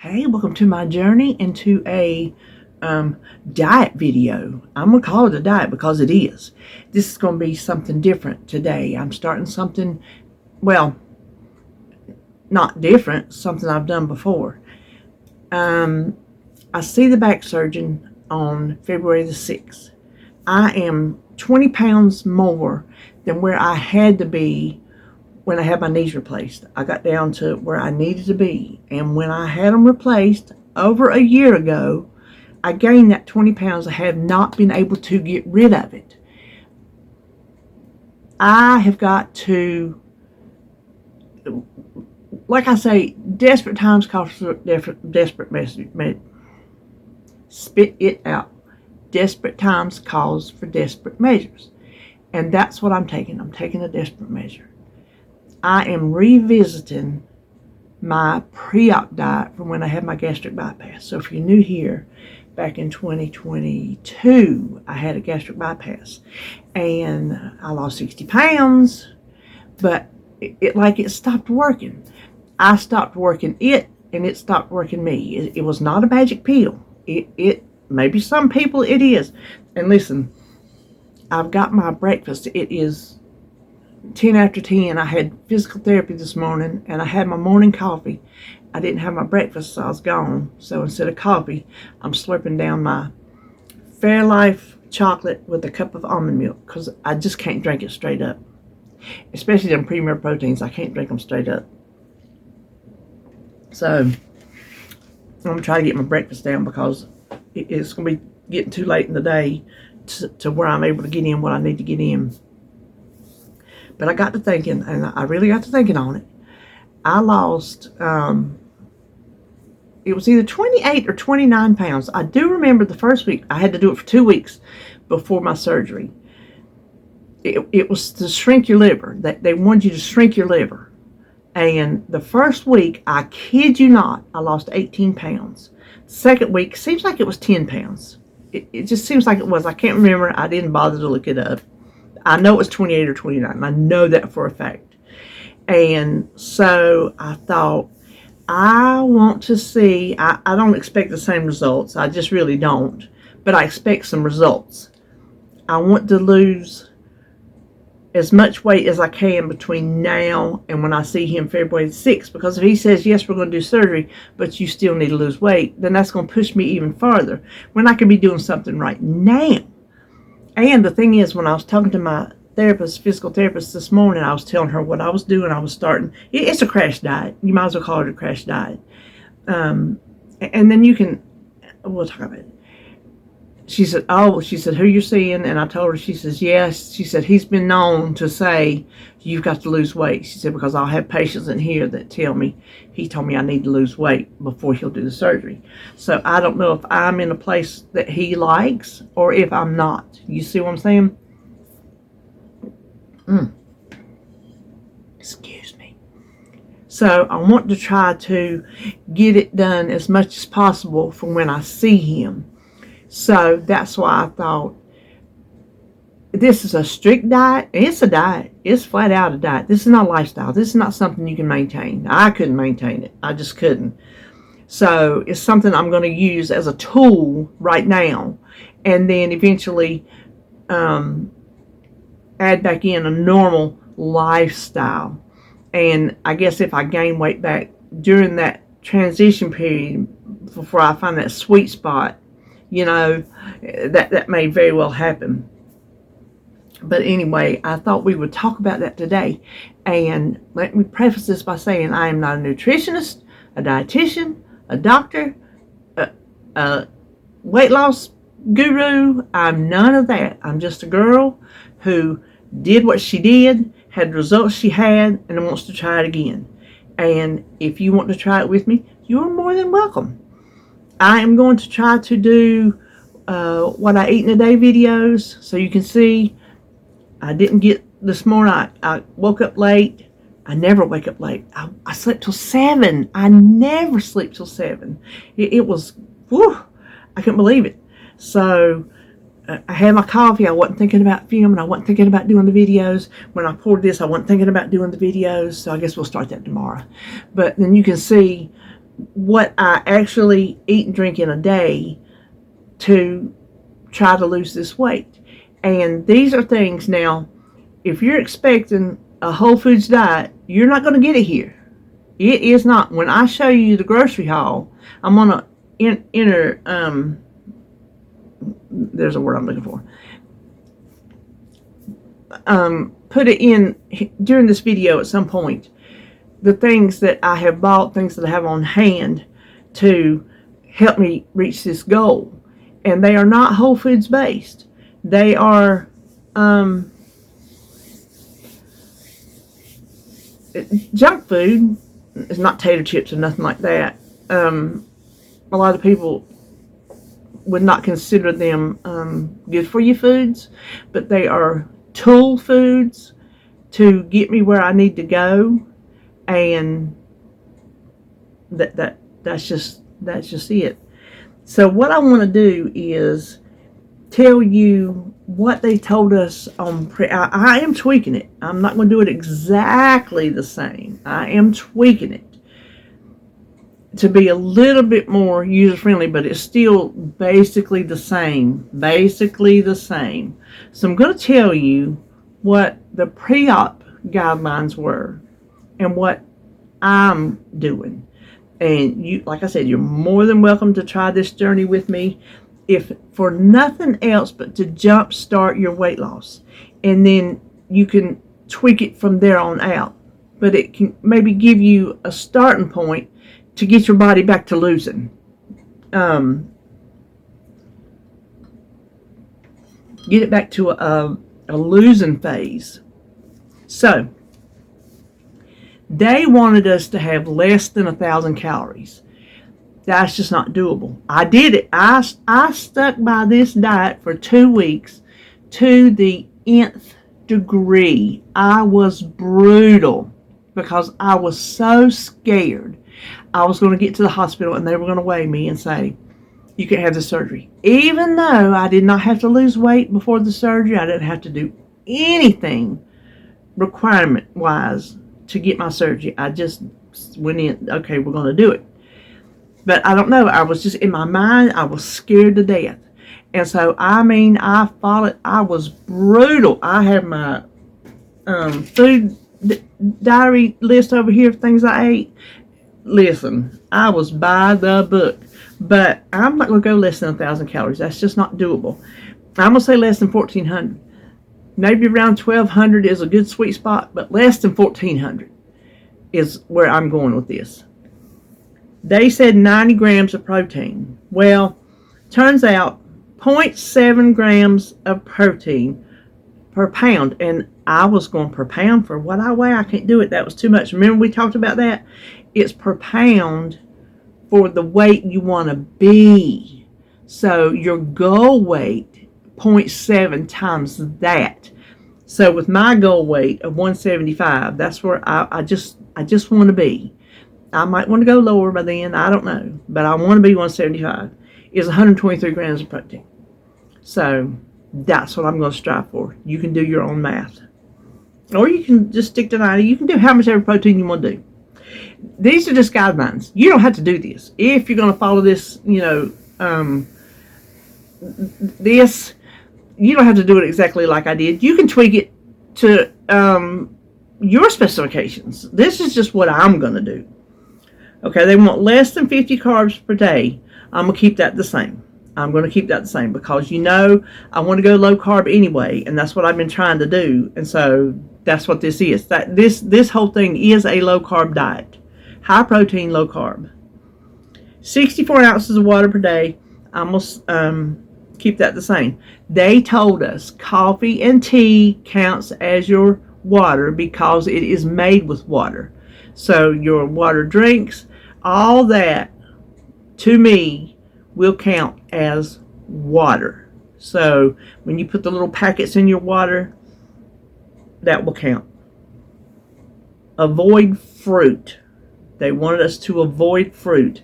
Hey, welcome to my journey into a diet video. I'm going to call it a diet because it is. This is going to be something different today. I'm starting something, well, not different, something I've done before. I see the back surgeon on February the 6th. I am 20 pounds more than where I had to be when I had my knees replaced. I got down to where I needed to be. And when I had them replaced over a year ago, I gained that 20 pounds. I have not been able to get rid of it. I have got to, like I say, desperate times call for desperate measures. Spit it out. Desperate times calls for desperate measures. And that's what I'm taking. I'm taking a desperate measure. I am revisiting my pre-op diet from when I had my gastric bypass. So if you're new here, back in 2022, I had a gastric bypass. And I lost 60 pounds, but it stopped working. I stopped working it, and it stopped working me. It was not a magic pill. It maybe some people it is. And listen, I've got my breakfast. It is 10 after 10. I had physical therapy this morning, and I had my morning coffee. I didn't have my breakfast, so I was gone. So instead of coffee, I'm slurping down my Fairlife chocolate with a cup of almond milk, because I just can't drink it straight up. Especially them Premier Proteins, I can't drink them straight up. So I'm going to try to get my breakfast down, because it's going to be getting too late in the day to where I'm able to get in what I need to get in. But I got to thinking, and I really got to thinking on it. I lost, it was either 28 or 29 pounds. I do remember the first week, I had to do it for 2 weeks before my surgery. It was to shrink your liver. They wanted you to shrink your liver. And the first week, I kid you not, I lost 18 pounds. The second week, seems like it was 10 pounds. It just seems like it was. I can't remember. I didn't bother to look it up. I know it was 28 or 29. I know that for a fact. And so I thought, I want to see, I don't expect the same results. I just really don't. But I expect some results. I want to lose as much weight as I can between now and when I see him February the 6th. Because if he says, yes, we're going to do surgery, but you still need to lose weight, then that's going to push me even farther when I could be doing something right now. And the thing is, when I was talking to my therapist, physical therapist this morning, I was telling her what I was doing. I was starting, it's a crash diet. You might as well call it a crash diet. And then we'll talk about it. She said, who you seeing? And I told her, she says, yes. She said, he's been known to say, you've got to lose weight. She said, because I'll have patients in here that tell me, he told me I need to lose weight before he'll do the surgery. So I don't know if I'm in a place that he likes or if I'm not. You see what I'm saying? Excuse me. So I want to try to get it done as much as possible from when I see him. So that's why I thought, this is a strict diet. It's a diet. It's flat out a diet. This is not a lifestyle. This is not something you can maintain. I couldn't maintain it. I just couldn't. So it's something I'm going to use as a tool right now. And then eventually add back in a normal lifestyle. And I guess if I gain weight back during that transition period before I find that sweet spot, that may very well happen. But anyway, I thought we would talk about that today. And let me preface this by saying I am not a nutritionist, a dietitian, a doctor, a weight loss guru. I'm none of that. I'm just a girl who did what she did, had the results she had, and wants to try it again. And if you want to try it with me, you're more than welcome. I am going to try to do what I eat in a day videos, so you can see. I didn't get this morning. I woke up late. I never wake up late. I slept till 7. I never sleep till 7. It was, whew, I couldn't believe it. So I had my coffee. I wasn't thinking about filming. I wasn't thinking about doing the videos. When I poured this, I wasn't thinking about doing the videos. So I guess we'll start that tomorrow. But then you can see what I actually eat and drink in a day to try to lose this weight. And these are things now, if you're expecting a whole foods diet, you're not going to get it here. It is not. When I show you the grocery haul, I'm going to enter, there's a word I'm looking for. Put it in during this video at some point. The things that I have bought, things that I have on hand to help me reach this goal. And they are not whole foods based. They are junk food. It's not tater chips or nothing like that. A lot of people would not consider them good for you foods, but they are tool foods to get me where I need to go, and that's just it. So what I want to do is tell you what they told us on I am tweaking it. I'm not going to do it exactly the same. I am tweaking it to be a little bit more user-friendly, but it's still basically the same. So I'm going to tell you what the pre-op guidelines were and what I'm doing. And you, like I said, you're more than welcome to try this journey with me, if for nothing else but to jumpstart your weight loss. And then you can tweak it from there on out. But it can maybe give you a starting point to get your body back to losing. Get it back to a losing phase. So, they wanted us to have less than 1,000 calories. That's just not doable. I did it. I stuck by this diet for 2 weeks to the nth degree. I was brutal because I was so scared I was going to get to the hospital and they were going to weigh me and say, you can have the surgery. Even though I did not have to lose weight before the surgery, I didn't have to do anything requirement-wise to get my surgery. I just went in, okay, we're going to do it. But I don't know, I was just, in my mind, I was scared to death. And so, I followed, I was brutal. I had my food diary list over here of things I ate. Listen, I was by the book. But I'm not going to go less than 1,000 calories. That's just not doable. I'm going to say less than 1,400. Maybe around 1,200 is a good sweet spot, but less than 1,400 is where I'm going with this. They said 90 grams of protein. Well, turns out 0.7 grams of protein per pound. And I was going per pound for what I weigh. I can't do it. That was too much. Remember we talked about that? It's per pound for the weight you want to be. So your goal weight, 0.7 times that. So with my goal weight of 175, that's where I just want to be. I might want to go lower by then, I don't know. But I want to be 175. Is 123 grams of protein. So that's what I'm going to strive for. You can do your own math. Or you can just stick to 90. You can do how much ever protein you want to do. These are just guidelines. You don't have to do this. If you're going to follow this, you don't have to do it exactly like I did. You can tweak it to your specifications. This is just what I'm going to do. Okay, they want less than 50 carbs per day. I'm going to keep that the same. I'm going to keep that the same because, I want to go low carb anyway, and that's what I've been trying to do. And so that's what this is. This whole thing is a low carb diet. High protein, low carb. 64 ounces of water per day. I'm going to keep that the same. They told us coffee and tea counts as your water because it is made with water. So your water drinks, all that, to me, will count as water. So when you put the little packets in your water, that will count. Avoid fruit. They wanted us to avoid fruit.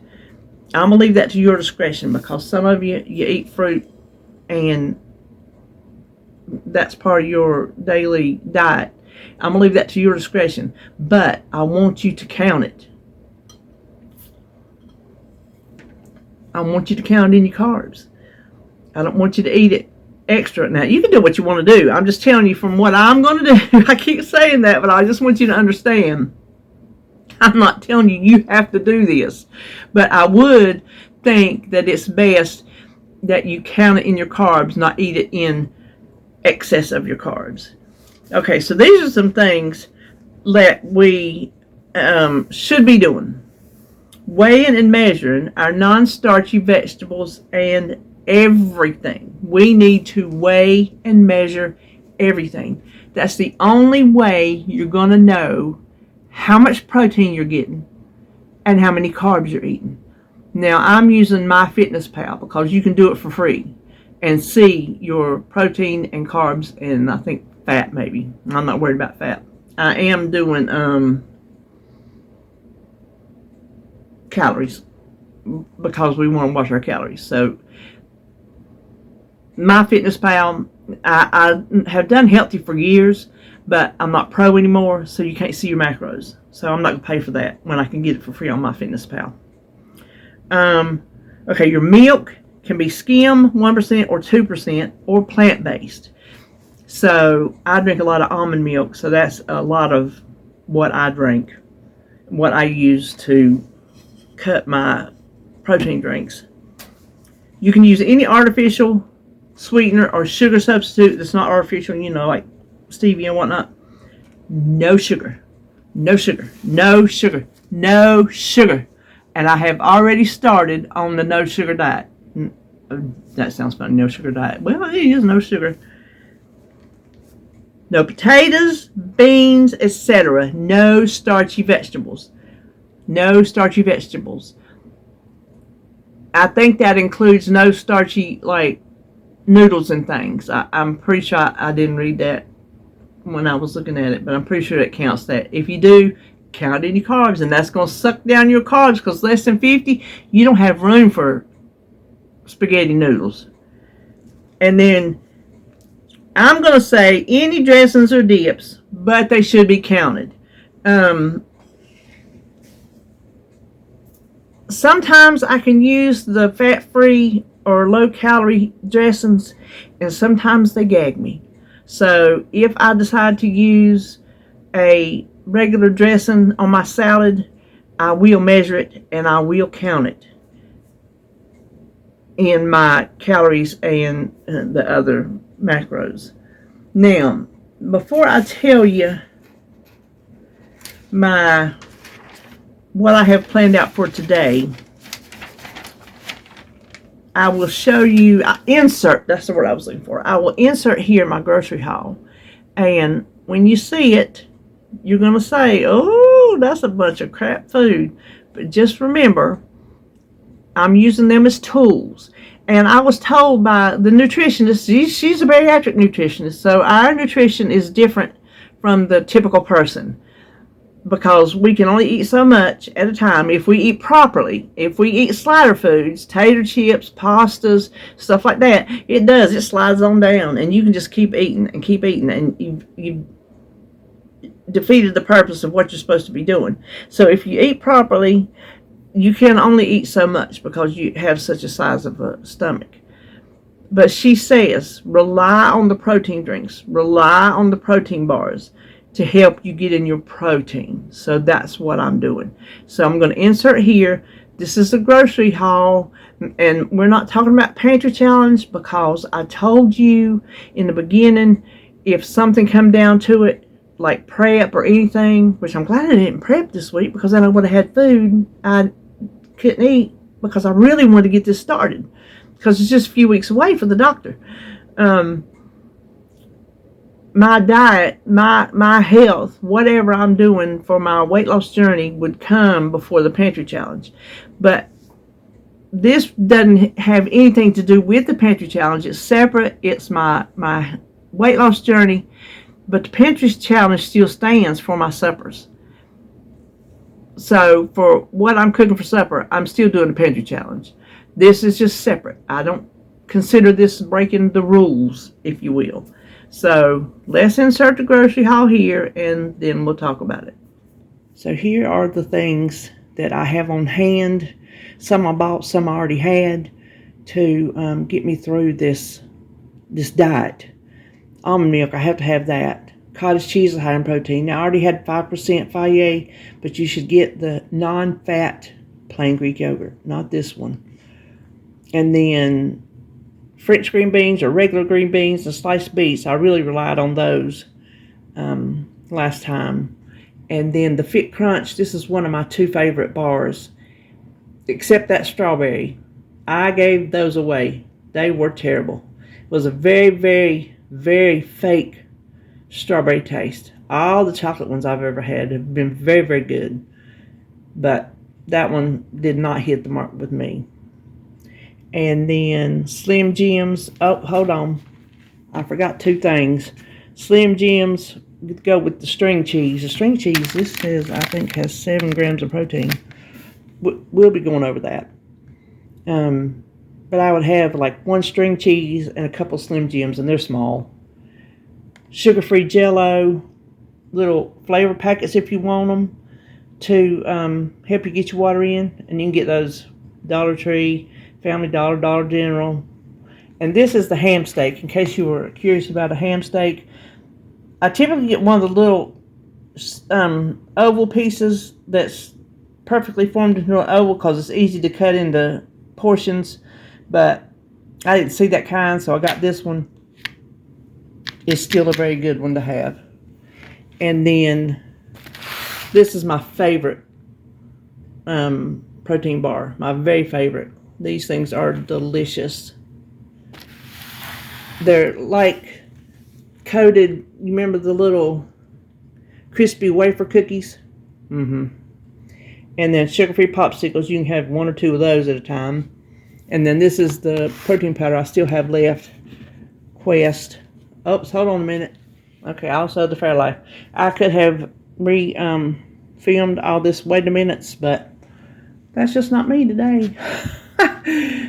I'm going to leave that to your discretion because some of you eat fruit and that's part of your daily diet. I'm going to leave that to your discretion. But I want you to count it. I want you to count it in your carbs. I don't want you to eat it extra. Now, you can do what you want to do. I'm just telling you from what I'm going to do. I keep saying that, but I just want you to understand. I'm not telling you you have to do this. But I would think that it's best that you count it in your carbs, not eat it in excess of your carbs. Okay, so these are some things that we should be doing. Weighing and measuring our non-starchy vegetables and everything. We need to weigh and measure everything. That's the only way you're going to know how much protein you're getting and how many carbs you're eating. Now, I'm using MyFitnessPal because you can do it for free and see your protein and carbs and I think fat maybe. I'm not worried about fat. I am doing calories because we want to watch our calories. So MyFitnessPal, I have done healthy for years, but I'm not pro anymore, so you can't see your macros. So I'm not going to pay for that when I can get it for free on MyFitnessPal. Okay, your milk can be skim 1% or 2% or plant-based. So I drink a lot of almond milk, so that's a lot of what I drink, what I use to cut my protein drinks. You can use any artificial sweetener or sugar substitute that's not artificial, like stevia and whatnot. No sugar. No sugar. No sugar. No sugar. And I have already started on the no sugar diet. That sounds funny, no sugar diet. Well, it is no sugar. No potatoes, beans, etc. No starchy vegetables. No starchy vegetables. I think that includes no starchy, like, noodles and things. I'm pretty sure I didn't read that when I was looking at it, but I'm pretty sure it counts that. If you do, count in your carbs, and that's going to suck down your carbs because less than 50, you don't have room for spaghetti noodles. And then I'm going to say any dressings or dips, but they should be counted. Sometimes I can use the fat-free or low-calorie dressings, and sometimes they gag me. So if I decide to use a regular dressing on my salad, I will measure it and I will count it in my calories and the other macros. Now, before I tell you what I have planned out for today, I will show you, that's the word I was looking for. I will insert here my grocery haul. And when you see it, you're going to say, oh, that's a bunch of crap food. But just remember, I'm using them as tools. And I was told by the nutritionist, she's a bariatric nutritionist, so our nutrition is different from the typical person, because we can only eat so much at a time if we eat properly. If we eat slider foods, tater chips, pastas, stuff like that, it slides on down, and you can just keep eating, and you've defeated the purpose of what you're supposed to be doing. So if you eat properly, you can only eat so much because you have such a size of a stomach. But she says, rely on the protein drinks, rely on the protein bars to help you get in your protein. So that's what I'm doing. So I'm going to insert here. This is the grocery haul, and we're not talking about pantry challenge because I told you in the beginning, if something come down to it, like prep or anything, which I'm glad I didn't prep this week because then I would have had food I couldn't eat, because I really wanted to get this started because it's just a few weeks away for the doctor. My diet, my health, whatever I'm doing for my weight loss journey would come before the pantry challenge. But this doesn't have anything to do with the pantry challenge. It's separate. It's my weight loss journey. But the pantry challenge still stands for my suppers. So for what I'm cooking for supper, I'm still doing the pantry challenge. This is just separate. I don't consider this breaking the rules, if you will. So let's insert the grocery haul here, and then we'll talk about it. So here are the things that I have on hand Some I bought, some I already had to get me through this diet. Almond milk, I have to have that. Cottage cheese is high in protein. Now, I already had 5% Fage, but you should get the non-fat plain Greek yogurt, not this one. And then French green beans or regular green beans and sliced beets. I really relied on those last time. And then the Fit Crunch. This is one of my 2 favorite bars, except that strawberry. I gave those away. They were terrible. It was a very, very, very fake strawberry taste. All the chocolate ones I've ever had have been very, very good, but that one did not hit the mark with me. And then Slim Jims. Oh, hold on, I forgot 2 things. Slim Jims go with the string cheese. The string cheese, this says, I think, has 7 grams of protein. We'll be going over that. But I would have like 1 string cheese and a couple Slim Jims, and they're small. Sugar-free Jell-O, little flavor packets if you want them to help you get your water in. And you can get those Dollar Tree, Family Dollar, Dollar General. And this is the ham steak, in case you were curious about a ham steak. I typically get one of the little oval pieces that's perfectly formed into an oval because it's easy to cut into portions. But I didn't see that kind, so I got this one. It's still a very good one to have. And then this is my favorite protein bar. My very favorite. These things are delicious. They're like coated, you remember the little crispy wafer cookies? And then sugar-free popsicles. You can have 1 or 2 of those at a time. And then this is the protein powder I still have left. Quest. Oops, hold on a minute. Okay, also the Fairlife. I could have filmed all this wait a minutes, but that's just not me today.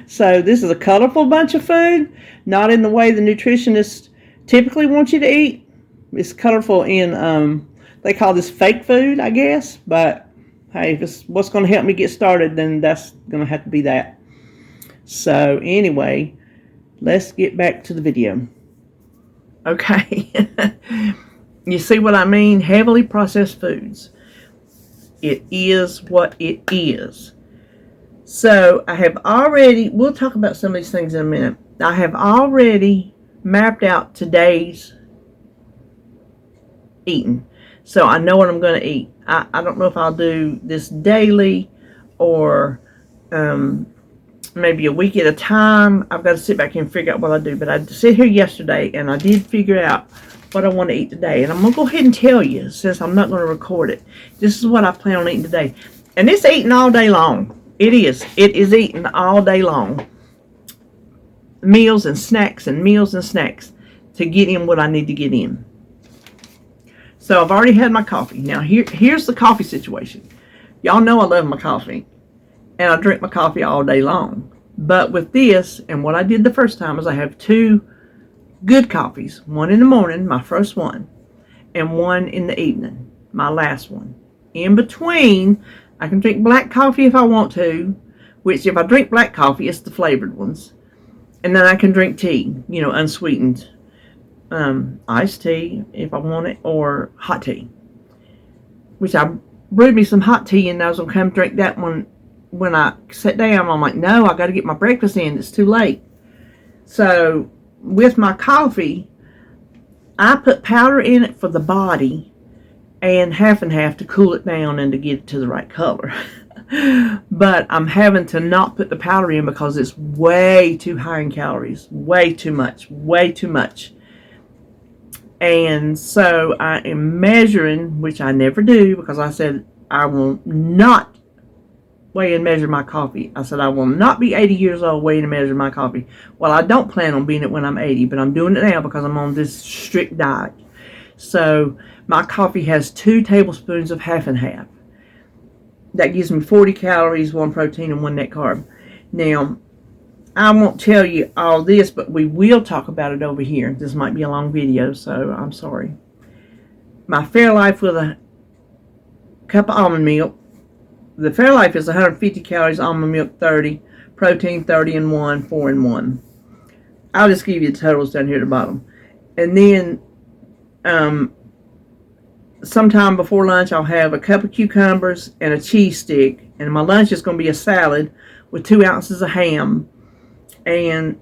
So this is a colorful bunch of food, not in the way the nutritionists typically want you to eat. It's colorful in, they call this fake food, I guess, but hey, if it's what's going to help me get started, then that's going to have to be that. So anyway, let's get back to the video. Okay, you see what I mean? Heavily processed foods. It is what it is. So I have already, we'll talk about some of these things in a minute. I have already mapped out today's eating. So I know what I'm going to eat. I don't know if I'll do this daily or maybe a week at a time. I've got to sit back and figure out what I do. But I sit here yesterday and I did figure out what I want to eat today. And I'm going to go ahead and tell you, since I'm not going to record it. This is what I plan on eating today. And it's eating all day long. It is. It is eating all day long. Meals and snacks and meals and snacks to get in what I need to get in. So I've already had my coffee. Now here's the coffee situation. Y'all know I love my coffee. And I drink my coffee all day long. But with this, and what I did the first time, is I have 2 good coffees. One in the morning, my first one. And one in the evening, my last one. In between, I can drink black coffee if I want to. Which, if I drink black coffee, it's the flavored ones. And then I can drink tea, you know, unsweetened. Iced tea, if I want it, or hot tea. Which I brewed me some hot tea, and I was going to come drink that one. When I sat down, I'm like, no, I got to get my breakfast in. It's too late. So with my coffee, I put powder in it for the body and half to cool it down and to get it to the right color. But I'm having to not put the powder in because it's way too high in calories. Way too much. Way too much. And so I am measuring, which I never do because I said I will not weigh and measure my coffee. I said I will not be 80 years old weighing and measure my coffee. Well, I don't plan on being it when I'm 80, but I'm doing it now because I'm on this strict diet. So my coffee has 2 tablespoons of half and half. That gives me 40 calories, 1 protein, and 1 net carb. Now, I won't tell you all this, but we will talk about it over here. This might be a long video, so I'm sorry. My Fairlife with a cup of almond milk, the Fairlife is 150 calories, almond milk 30, protein 30 and 1, 4 and 1. I'll just give you the totals down here at the bottom. And then sometime before lunch, I'll have a cup of cucumbers and a cheese stick. And my lunch is going to be a salad with 2 ounces of ham. And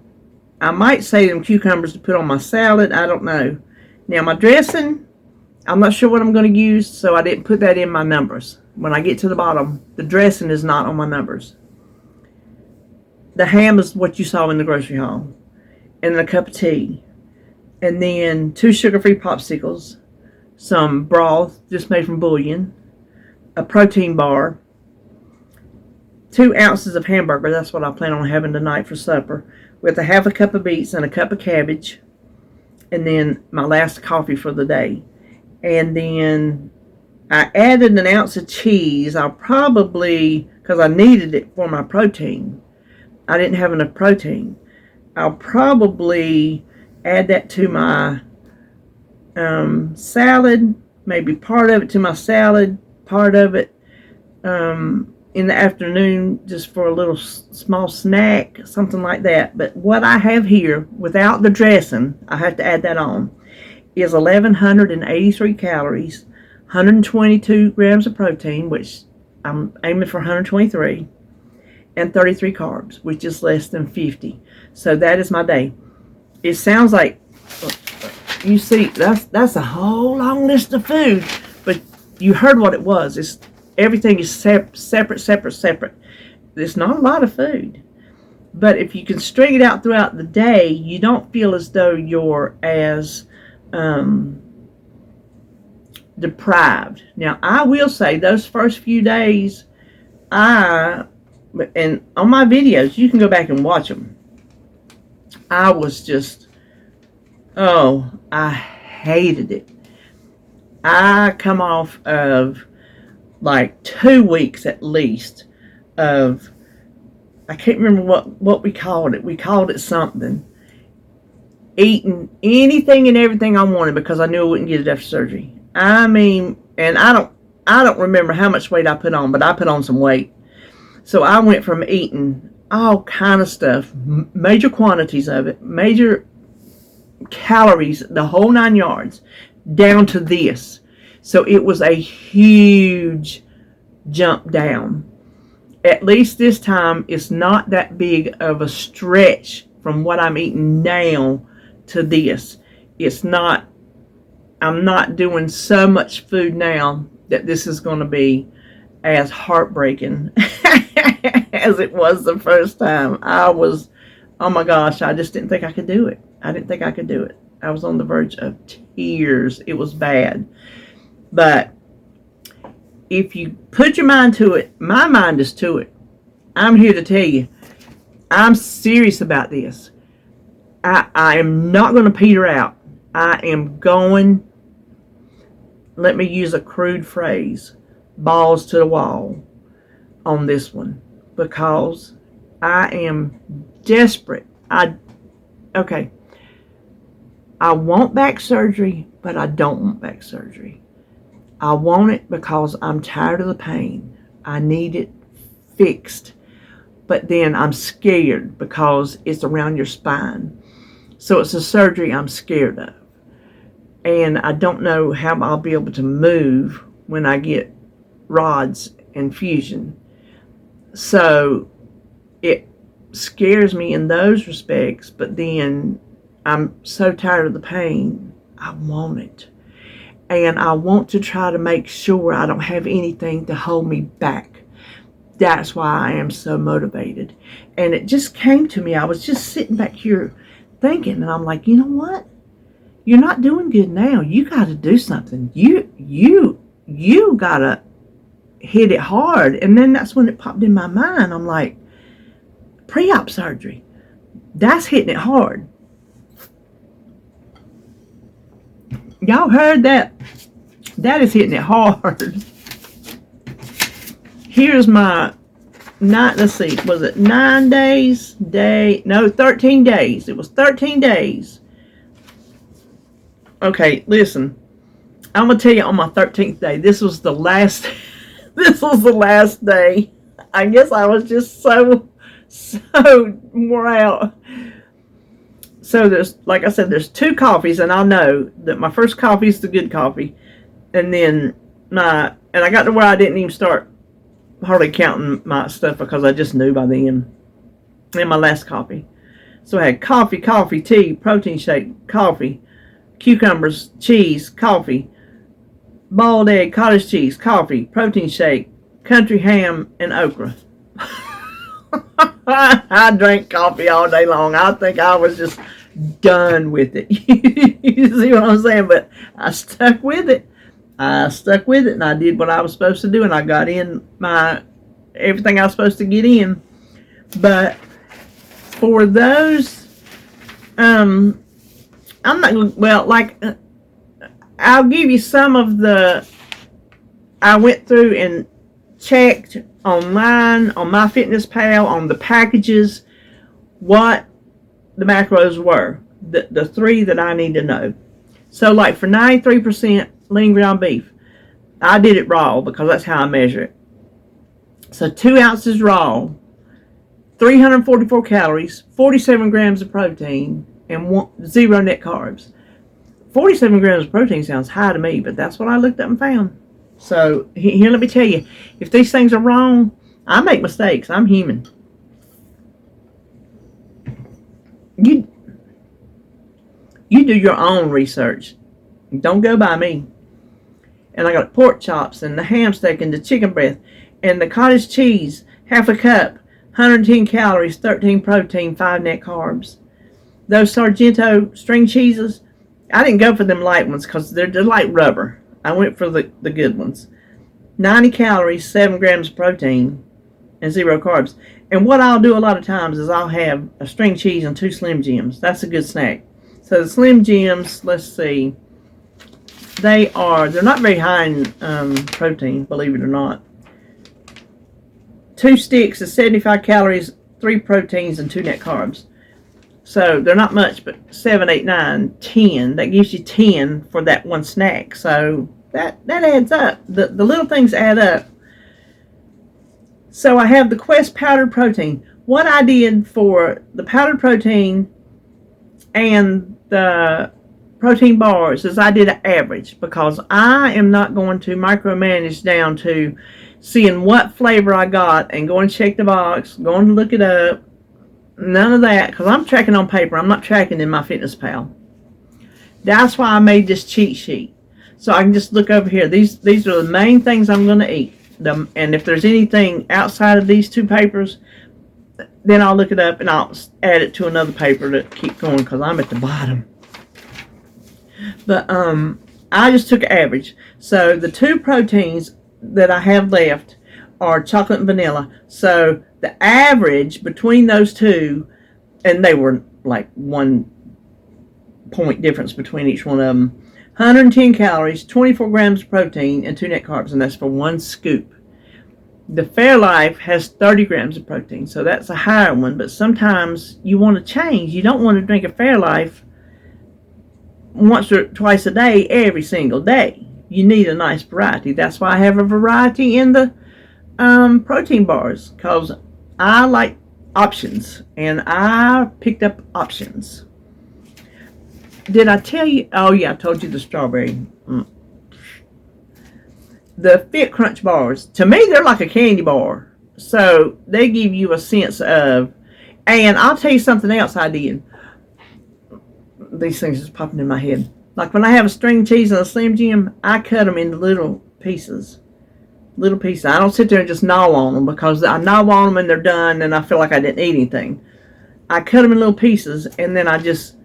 I might save them cucumbers to put on my salad. I don't know. Now, my dressing, I'm not sure what I'm going to use, so I didn't put that in my numbers. When I get to the bottom, the dressing is not on my numbers. The ham is what you saw in the grocery haul. And then a cup of tea. And then 2 sugar-free popsicles. Some broth, just made from bouillon. A protein bar. 2 ounces of hamburger. That's what I plan on having tonight for supper. With a half a cup of beets and a cup of cabbage. And then my last coffee for the day. And then I added an ounce of cheese. I'll probably, because I needed it for my protein. I didn't have enough protein. I'll probably add that to my salad. Maybe part of it to my salad. Part of it in the afternoon just for a little small snack. Something like that. But what I have here, without the dressing, I have to add that on, is 1,183 calories, 122 grams of protein, which I'm aiming for 123, and 33 carbs, which is less than 50. So that is my day. It sounds like, you see, that's a whole long list of food, but you heard what it was. It's everything is separate. There's not a lot of food. But if you can string it out throughout the day, you don't feel as though you're as deprived. Now, I will say those first few days, and on my videos, you can go back and watch them. I was just, I hated it. I come off of like 2 weeks at least of, I can't remember what we called it. We called it something. Eating anything and everything I wanted because I knew I wouldn't get it after surgery. I mean, and I don't remember how much weight I put on, but I put on some weight. So I went from eating all kind of stuff, major quantities of it, major calories, the whole 9 yards, down to this. So it was a huge jump down. At least this time, it's not that big of a stretch from what I'm eating now to this. It's not, I'm not doing so much food now that this is going to be as heartbreaking as it was the first time. I was, oh my gosh, I just didn't think I could do it. I didn't think I could do it. I was on the verge of tears. It was bad. But if you put your mind to it, my mind is to it. I'm here to tell you, I'm serious about this. I am not going to peter out. I am going, let me use a crude phrase, balls to the wall on this one, because I am desperate. I want back surgery, but I don't want back surgery. I want it because I'm tired of the pain. I need it fixed. But then I'm scared because it's around your spine. So it's a surgery I'm scared of. And I don't know how I'll be able to move when I get rods and fusion. So it scares me in those respects, but then I'm so tired of the pain, I want it. And I want to try to make sure I don't have anything to hold me back. That's why I am so motivated. And it just came to me. I was just sitting back here thinking, and I'm like, you know what? You're not doing good now. You got to do something. You got to hit it hard. And then that's when it popped in my mind. I'm like, pre-op surgery. That's hitting it hard. Y'all heard that? That is hitting it hard. Here's my, let's see, was it 9 days? 13 days. It was 13 days. Okay, listen. I'm going to tell you on my 13th day, this was the last this was the last day. I guess I was just so wore out. So there's, like I said, there's 2 coffees, and I know that my first coffee is the good coffee, and then I got to where I didn't even start hardly counting my stuff because I just knew by then. And my last coffee. So I had coffee, tea, protein shake, coffee, cucumbers, cheese, coffee, boiled egg, cottage cheese, coffee, protein shake, country ham, and okra. I drank coffee all day long. I think I was just done with it. You see what I'm saying? But I stuck with it. And I did what I was supposed to do, and I got in everything I was supposed to get in. But for those, I'm not, well, like, I'll give you some of I went through and checked online, on MyFitnessPal, on the packages, what the macros were, the 3 that I need to know. So, like, for 93% lean ground beef, I did it raw because that's how I measure it. So 2 ounces raw, 344 calories, 47 grams of protein, and 0 net carbs. 47 grams of protein sounds high to me, but that's what I looked up and found. So here, let me tell you, if these things are wrong, I make mistakes. I'm human. You do your own research. Don't go by me. And I got pork chops and the ham steak and the chicken breast and the cottage cheese, half a cup, 110 calories, 13 protein, 5 net carbs. Those Sargento string cheeses, I didn't go for them light ones because they're like rubber. I went for the good ones. 90 calories, 7 grams of protein, and 0 carbs. And what I'll do a lot of times is I'll have a string cheese and 2 Slim Jims. That's a good snack. So the Slim Jims, let's see, they're not very high in protein, believe it or not. 2 sticks is 75 calories, 3 proteins, and 2 net carbs. So they're not much, but 7, 8, 9, 10. That gives you 10 for that one snack. So that adds up. The little things add up. So I have the Quest powdered protein. What I did for the powdered protein and the protein bars is I did an average because I am not going to micromanage down to seeing what flavor I got and going to check the box, going to look it up. None of that, because I'm tracking on paper. I'm not tracking in MyFitnessPal. That's why I made this cheat sheet. So I can just look over here. These are the main things I'm going to eat. And if there's anything outside of these 2 papers, then I'll look it up and I'll add it to another paper to keep going because I'm at the bottom. But I just took an average. So the 2 proteins that I have left are chocolate and vanilla. So the average between those 2, and they were like 1 point difference between each one of them, 110 calories, 24 grams of protein, and 2 net carbs, and that's for 1 scoop. The Fairlife has 30 grams of protein, so that's a higher one, but sometimes you want to change. You don't want to drink a Fairlife once or twice a day every single day. You need a nice variety. That's why I have a variety in the protein bars, because I like options, and I picked up options. Did I tell you? Oh yeah, I told you the strawberry. The Fit Crunch bars, to me, they're like a candy bar. So they give you a sense of, and I'll tell you something else I did. These things just popping in my head. Like when I have a string cheese and a Slim Jim, I cut them into little pieces. Little pieces. I don't sit there and just gnaw on them, because I gnaw on them and they're done and I feel like I didn't eat anything. I cut them in little pieces and then I just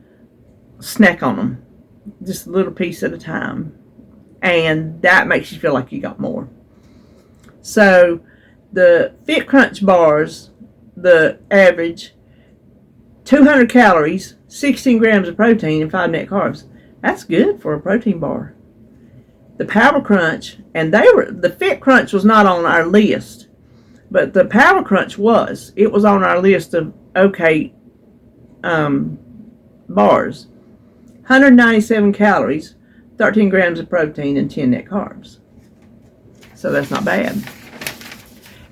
snack on them. Just a little piece at a time. And that makes you feel like you got more. So the Fit Crunch bars, the average, 200 calories, 16 grams of protein, and 5 net carbs. That's good for a protein bar. The Power Crunch, and the Fit Crunch was not on our list, but the Power Crunch was. It was on our list of okay bars. 197 calories, 13 grams of protein, and 10 net carbs. So that's not bad.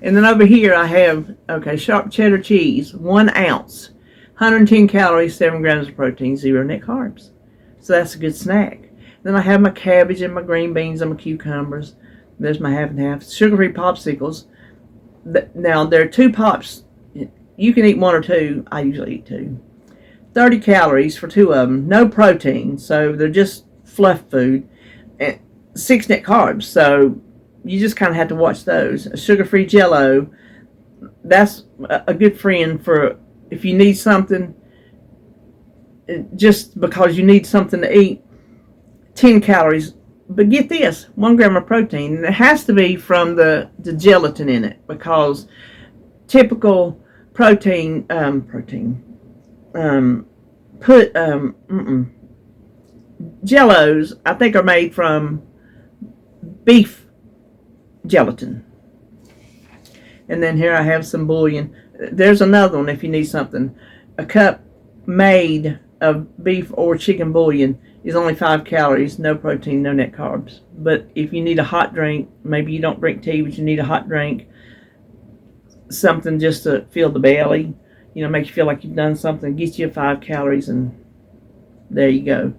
And then over here I have, okay, sharp cheddar cheese, 1 ounce, 110 calories, 7 grams of protein, 0 net carbs. So that's a good snack. Then I have my cabbage and my green beans and my cucumbers. There's my half and half. Sugar-free popsicles. Now, there are 2 pops. You can eat 1 or 2. I usually eat 2. 30 calories for 2 of them. No protein, so they're just fluff food. And 6 net carbs, so you just kind of have to watch those. A sugar-free Jell-O, that's a good friend for if you need something, just because you need something to eat. 10 calories, but get this, 1 gram of protein, and it has to be from the gelatin in it, because typical Jell-Os, I think, are made from beef gelatin. And then here I have some bouillon. There's another one if you need something. A cup made of beef or chicken bouillon is only 5 calories, no protein, no net carbs. But if you need a hot drink, maybe you don't drink tea, but you need a hot drink, something just to fill the belly, make you feel like you've done something, get you 5 calories, and there you go.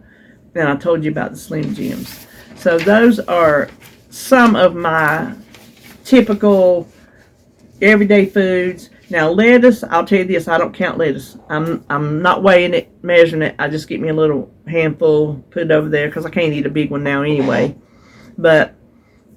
Then I told you about the Slim Jims. So those are some of my typical everyday foods. Now lettuce, I'll tell you this, I don't count lettuce. I'm not weighing it, measuring it. I just get me a little handful, put it over there, because I can't eat a big one now anyway. But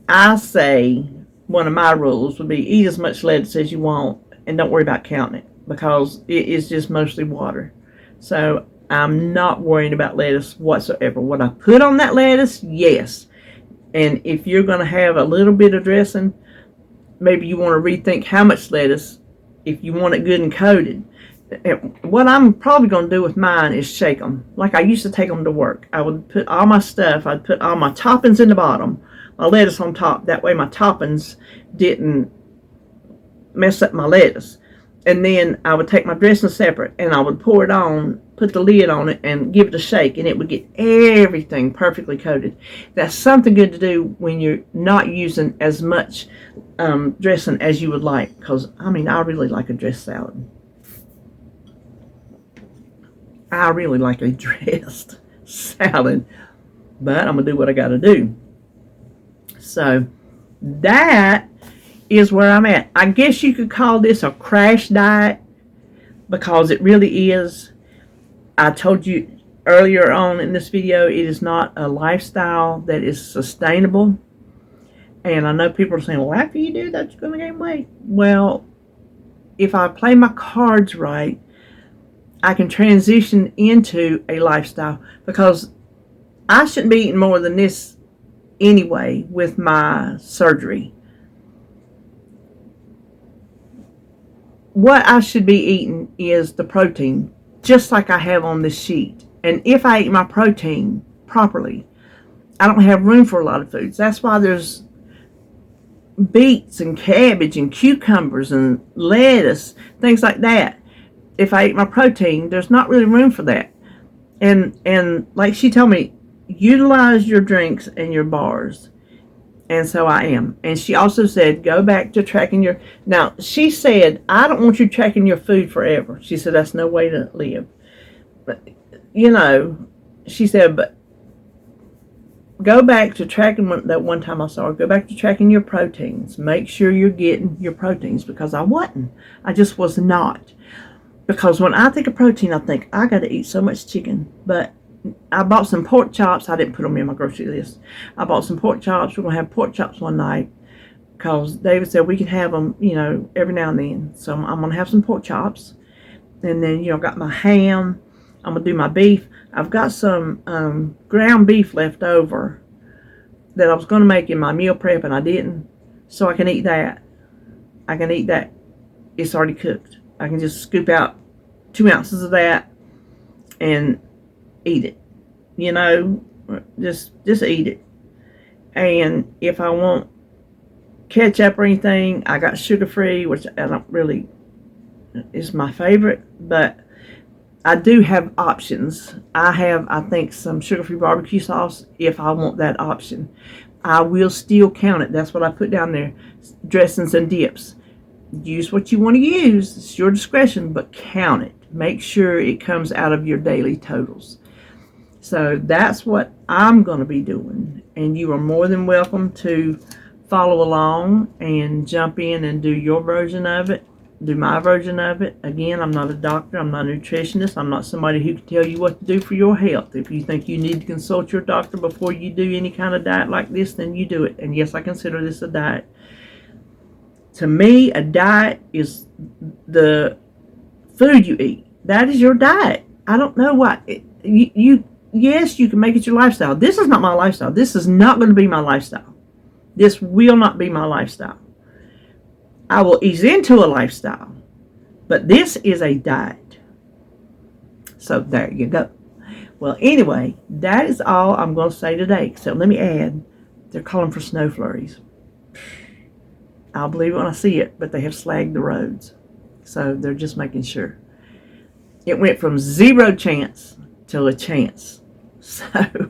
I say one of my rules would be eat as much lettuce as you want and don't worry about counting it, because it is just mostly water. So I'm not worrying about lettuce whatsoever. What I put on that lettuce, yes. And if you're going to have a little bit of dressing, maybe you want to rethink how much lettuce, if you want it good and coated. What I'm probably going to do with mine is shake them. Like I used to take them to work. I would put all my stuff, I'd put all my toppings in the bottom, my lettuce on top. That way my toppings didn't mess up my lettuce. And then I would take my dressing separate, and I would pour it on, put the lid on it, and give it a shake, and it would get everything perfectly coated. That's something good to do when you're not using as much dressing as you would like, because, I really like a dressed salad. I really like a dressed salad, but I'm going to do what I got to do. So, that is where I'm at. I guess you could call this a crash diet, because it really is. I told you earlier on in this video, it is not a lifestyle that is sustainable. And I know people are saying, well, after you do that, you're going to gain weight. Well, if I play my cards right, I can transition into a lifestyle, because I shouldn't be eating more than this anyway with my surgery. What I should be eating is the protein, just like I have on this sheet. And if I eat my protein properly, I don't have room for a lot of foods. That's why there's beets and cabbage and cucumbers and lettuce, things like that. If I eat my protein, there's not really room for that. And like she told me, utilize your drinks and your bars. And so I am. And she also said, go back to tracking your... Now, she said, I don't want you tracking your food forever. She said, that's no way to live. But, she said, but go back to tracking, that one time I saw her, go back to tracking your proteins. Make sure you're getting your proteins, because I wasn't. I just was not. Because when I think of protein, I think, I got to eat so much chicken. But I bought some pork chops. I didn't put them in my grocery list. I bought some pork chops. We're going to have pork chops one night, because David said we can have them, every now and then. So I'm going to have some pork chops. And then, I got my ham. I'm going to do my beef. I've got some ground beef left over that I was going to make in my meal prep, and I didn't. So I can eat that. I can eat that. It's already cooked. I can just scoop out 2 ounces of that and eat it. Just eat it. And if I want ketchup or anything, I got sugar-free, which I don't really is my favorite, but I do have options. I have, I think, some sugar-free barbecue sauce if I want that option. I will still count it. That's what I put down there. Dressings and dips. use what you want to use. It's your discretion, but count it. Make sure it comes out of your daily totals. So that's what I'm going to be doing. And you are more than welcome to follow along and jump in and do your version of it. Do my version of it. Again, I'm not a doctor. I'm not a nutritionist. I'm not somebody who can tell you what to do for your health. If you think you need to consult your doctor before you do any kind of diet like this, then you do it. And yes, I consider this a diet. To me, a diet is the food you eat. That is your diet. I don't know what yes, you can make it your lifestyle. This is not my lifestyle. This is not going to be my lifestyle. This will not be my lifestyle. I will ease into a lifestyle, but this is a diet. So there you go. Well, anyway, that is all I'm going to say today. So let me add, they're calling for snow flurries. I'll believe it when I see it, but they have slagged the roads. So they're just making sure. It went from 0 chance to a chance. So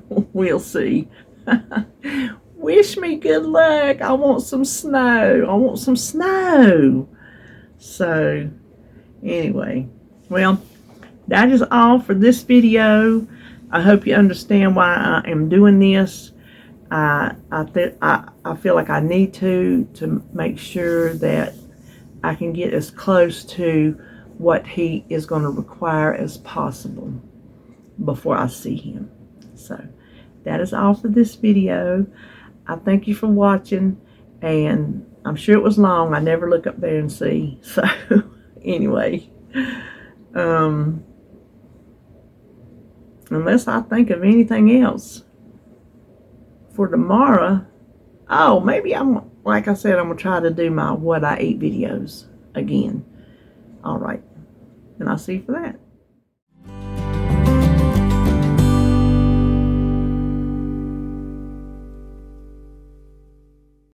we'll see. Wish me good luck. I want some snow. I want some snow. So anyway, well, that is all for this video. I hope you understand why I am doing this. I feel like I need to make sure that I can get as close to what he is going to require as possible before I see him. So that is all for this video. I thank you for watching, and I'm sure it was long. I never look up there and see. So anyway, unless I think of anything else for tomorrow, oh, maybe like I said, I'm going to try to do my what I eat videos again. All right, and I'll see you for that.